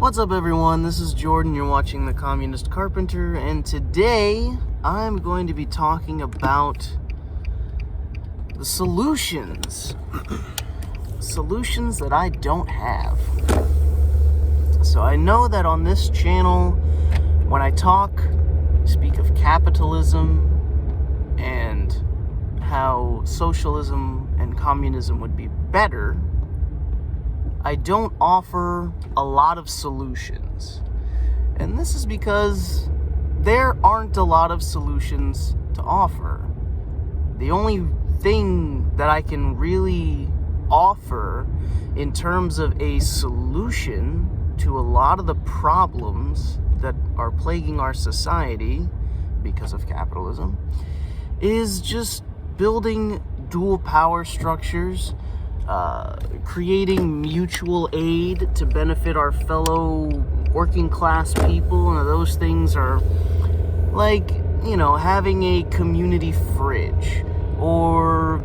What's up, everyone? This is Jordan. You're watching The Communist Carpenter, and today I'm going to be talking about the solutions. Solutions that I don't have. So I know that on this channel, when I speak of capitalism and how socialism and communism would be better. I don't offer a lot of solutions. And this is because there aren't a lot of solutions to offer. The only thing that I can really offer in terms of a solution to a lot of the problems that are plaguing our society because of capitalism is just building dual power structures, creating mutual aid to benefit our fellow working class people. And those things are like, having a community fridge, or,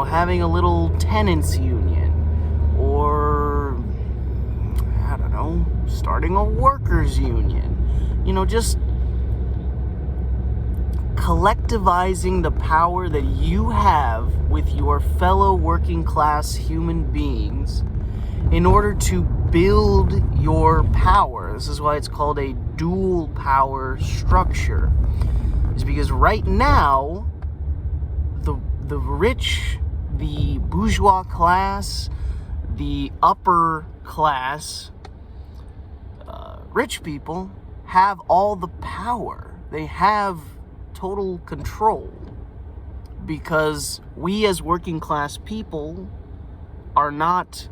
having a little tenants union, or, I don't know, starting a workers union. Just collectivizing the power that you have with your fellow working class human beings in order to build your power. This is why it's called a dual power structure. Is because right now, the rich, the bourgeois class, the upper class, rich people have all the power. They have total control, because we as working class people are not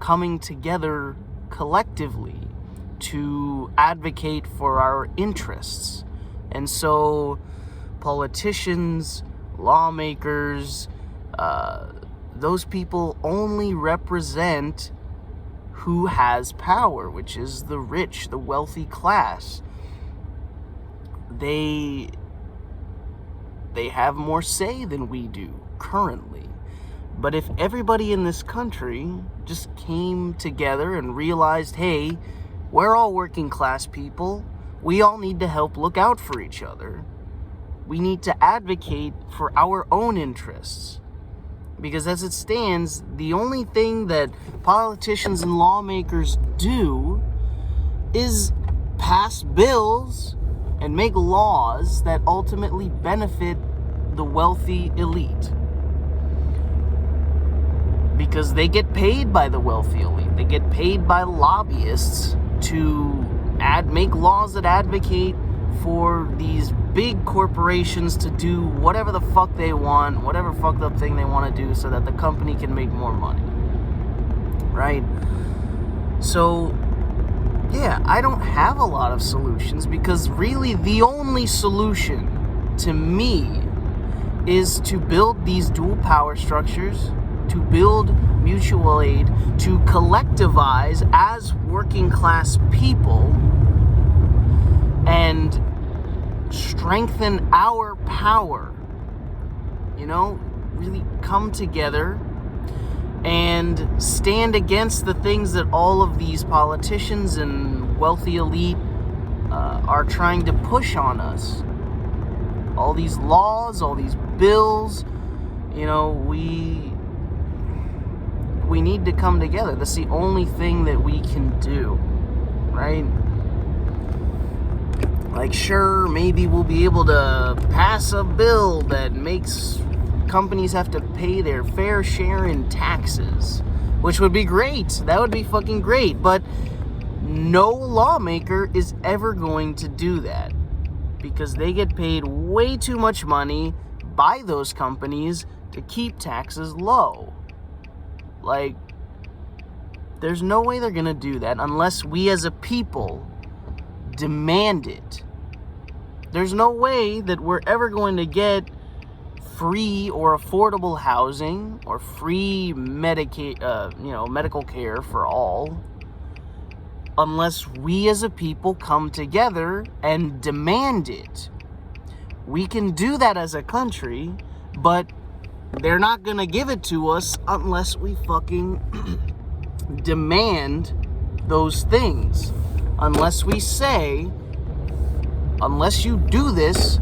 coming together collectively to advocate for our interests. And so politicians, lawmakers, those people only represent who has power, which is the rich, the wealthy class. They have more say than we do currently. But if everybody in this country just came together and realized, hey, we're all working class people, we all need to help look out for each other. We need to advocate for our own interests. Because as it stands, the only thing that politicians and lawmakers do is pass bills and make laws that ultimately benefit the wealthy elite. Because they get paid by the wealthy elite. They get paid by lobbyists to make laws that advocate for these big corporations to do whatever the fuck they want, whatever fucked up thing they want to do, so that the company can make more money. Right? So yeah, I don't have a lot of solutions, because really the only solution to me is to build these dual power structures, to build mutual aid, to collectivize as working class people and strengthen our power. Really come together and stand against the things that all of these politicians and wealthy elite are trying to push on us. All these laws, all these bills, we need to come together. That's the only thing that we can do, right? Like, sure, maybe we'll be able to pass a bill that makes companies have to pay their fair share in taxes, which would be great. That would be fucking great. But no lawmaker is ever going to do that, because they get paid way too much money by those companies to keep taxes low. Like, there's no way they're gonna do that unless we as a people demand it. There's no way that we're ever going to get free or affordable housing or free medical care for all unless we as a people come together and demand it. We can do that as a country, but they're not gonna give it to us unless we fucking demand those things. Unless we say, unless you do this,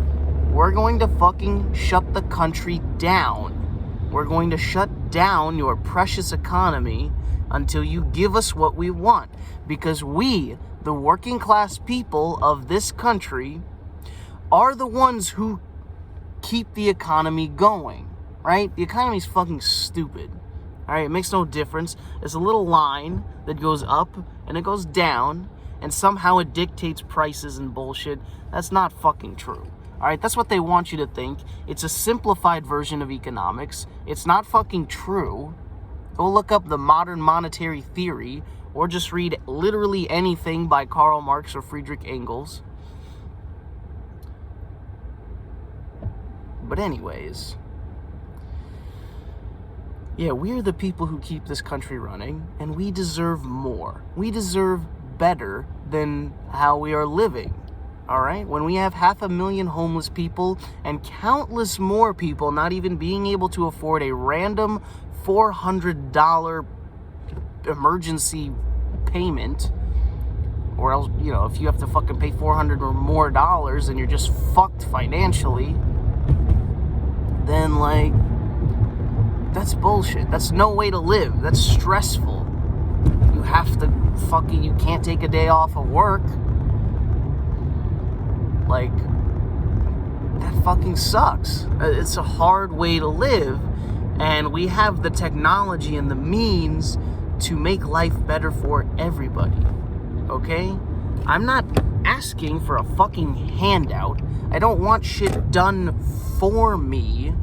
we're going to fucking shut the country down. We're going to shut down your precious economy until you give us what we want. Because we, the working class people of this country, are the ones who keep the economy going, right? The economy's fucking stupid, all right? It makes no difference. It's a little line that goes up and it goes down, and somehow it dictates prices and bullshit. That's not fucking true, all right? That's what they want you to think. It's a simplified version of economics. It's not fucking true. Go look up the modern monetary theory, or just read literally anything by Karl Marx or Friedrich Engels. But anyways, yeah, we're the people who keep this country running, and we deserve more. We deserve better than how we are living, all right? When we have 500,000 homeless people and countless more people not even being able to afford a random $400 emergency payment, or else, you know, if you have to fucking pay $400 or more dollars and you're just fucked financially, then, like, that's bullshit. That's no way to live. That's stressful. You have to fucking, you can't take a day off of work. Like, that fucking sucks. It's a hard way to live, and we have the technology and the means to make life better for everybody, okay? I'm not asking for a fucking handout. I don't want shit done for me.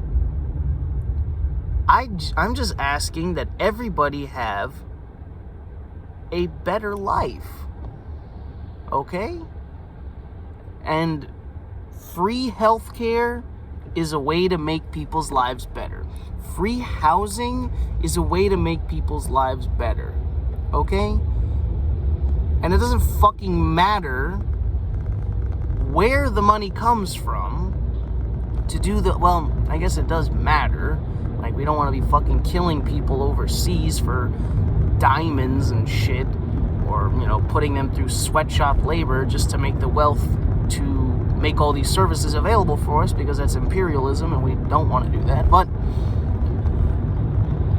I'm just asking that everybody have a better life, okay? And free healthcare is a way to make people's lives better. Free housing is a way to make people's lives better, okay? And it doesn't fucking matter where the money comes from to do the, well, I guess it does matter. Like, we don't want to be fucking killing people overseas for diamonds and shit, or, you know, putting them through sweatshop labor just to make the wealth to make all these services available for us, because that's imperialism and we don't want to do that. But,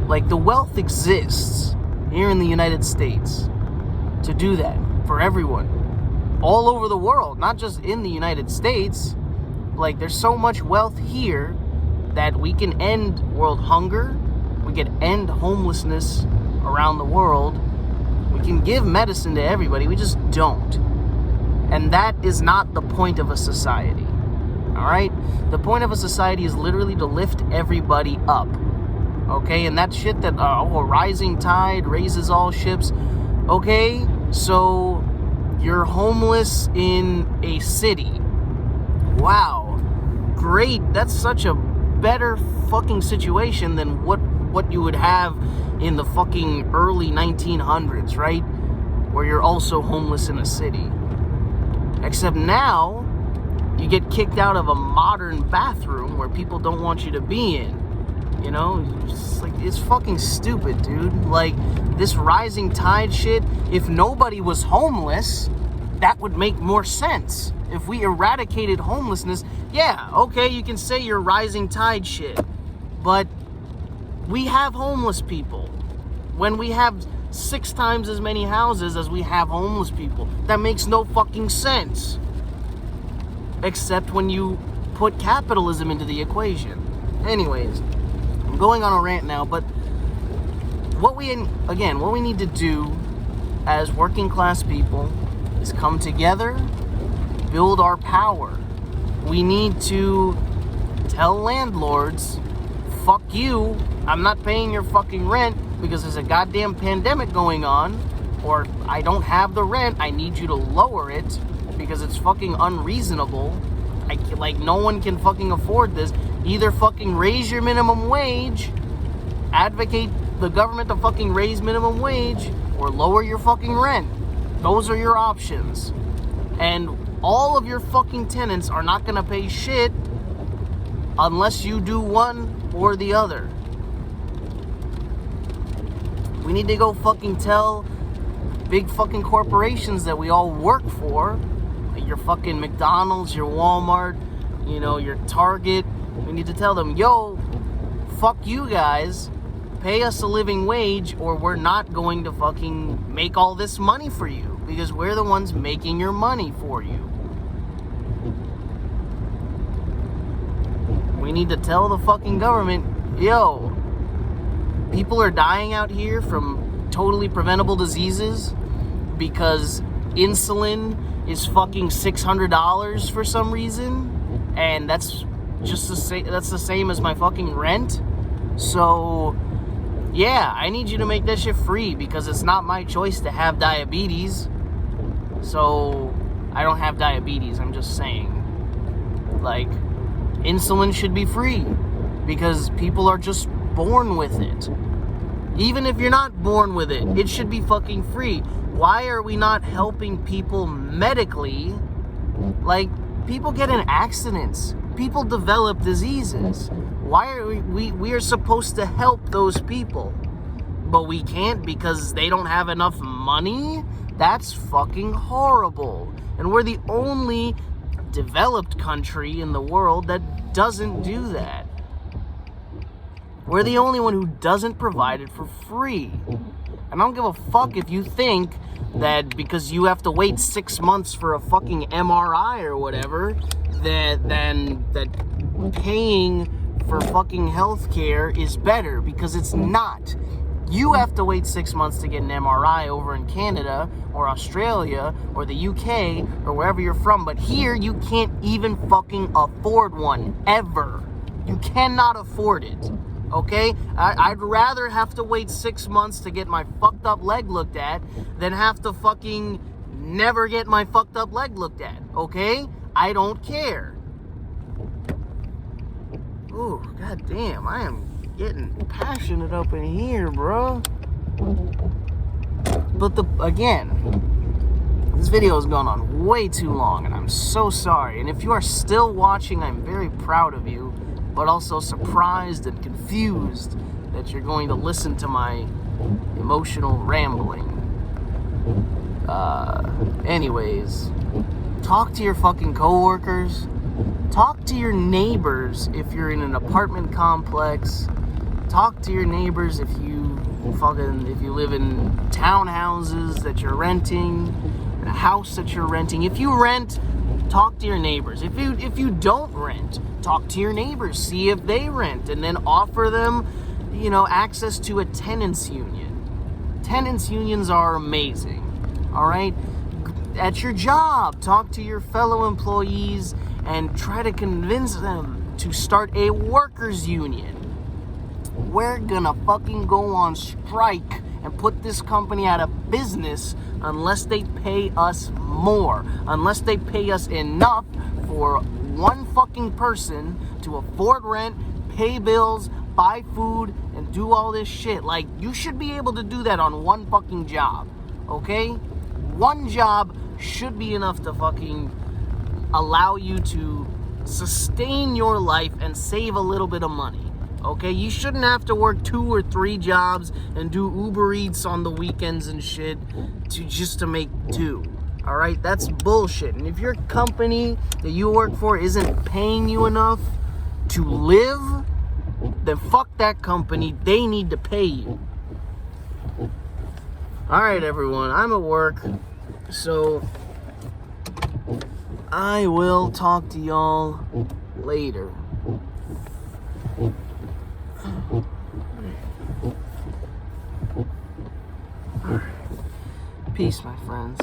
like, the wealth exists here in the United States to do that for everyone all over the world, not just in the United States. Like, there's so much wealth here that we can end world hunger, we can end homelessness around the world, we can give medicine to everybody, we just don't. And that is not the point of a society, all right? The point of a society is literally to lift everybody up, okay? And that shit that, a rising tide raises all ships, okay? So, you're homeless in a city. Wow, great, that's such a better fucking situation than what you would have in the fucking early 1900s, right? Where you're also homeless in a city. Except now, you get kicked out of a modern bathroom where people don't want you to be in. You know? It's fucking stupid, dude. Like, this rising tide shit, if nobody was homeless, that would make more sense. If we eradicated homelessness, yeah, okay, you can say you're rising tide shit. But we have homeless people. When we have 6 times as many houses as we have homeless people, that makes no fucking sense. Except when you put capitalism into the equation. Anyways, I'm going on a rant now, but what we need to do as working class people is come together, build our power. We need to tell landlords, fuck you, I'm not paying your fucking rent because there's a goddamn pandemic going on, or I don't have the rent, I need you to lower it because it's fucking unreasonable. Like, no one can fucking afford this. Either fucking raise your minimum wage, advocate the government to fucking raise minimum wage, or lower your fucking rent. Those are your options. And all of your fucking tenants are not gonna pay shit unless you do one or the other. We need to go fucking tell big fucking corporations that we all work for, like your fucking McDonald's, your Walmart, your Target. We need to tell them, yo, fuck you guys, pay us a living wage, or we're not going to fucking make all this money for you, because we're the ones making your money for you. We need to tell the fucking government, yo, people are dying out here from totally preventable diseases because insulin is fucking $600 for some reason, and that's the same as my fucking rent. So yeah, I need you to make that shit free, because it's not my choice to have diabetes. So I don't have diabetes, I'm just saying, like, insulin should be free because people are just born with it. Even if you're not born with it, it should be fucking free. Why are we not helping people medically? Like, people get in accidents. People develop diseases. Why are we are supposed to help those people, but we can't because they don't have enough money? That's fucking horrible. And we're the only developed country in the world that doesn't do that. We're the only one who doesn't provide it for free. And I don't give a fuck if you think that because you have to wait 6 months for a fucking MRI or whatever, that paying for fucking healthcare is better, because it's not. You have to wait 6 months to get an MRI over in Canada or Australia or the UK or wherever you're from. But here, you can't even fucking afford one, ever. You cannot afford it, okay? I'd rather have to wait 6 months to get my fucked up leg looked at than have to fucking never get my fucked up leg looked at, okay? I don't care. Ooh, goddamn, I am getting passionate up in here, bro. But again, this video has gone on way too long, and I'm so sorry. And if you are still watching, I'm very proud of you, but also surprised and confused that you're going to listen to my emotional rambling. Anyways, talk to your fucking coworkers. Talk to your neighbors if you're in an apartment complex. Talk to your neighbors if you live in townhouses that you're renting, a house that you're renting. If you rent, talk to your neighbors. If you don't rent, talk to your neighbors. See if they rent, and then offer them, access to a tenants union. Tenants unions are amazing. All right? At your job, talk to your fellow employees and try to convince them to start a workers' union. We're gonna fucking go on strike and put this company out of business unless they pay us more. Unless they pay us enough for one fucking person to afford rent, pay bills, buy food, and do all this shit. Like, you should be able to do that on one fucking job, okay? One job should be enough to fucking allow you to sustain your life and save a little bit of money, okay? You shouldn't have to work 2 or 3 jobs and do Uber Eats on the weekends and shit just to make do, all right? That's bullshit. And if your company that you work for isn't paying you enough to live, then fuck that company. They need to pay you. All right, everyone, I'm at work, so I will talk to y'all later. Peace, my friends.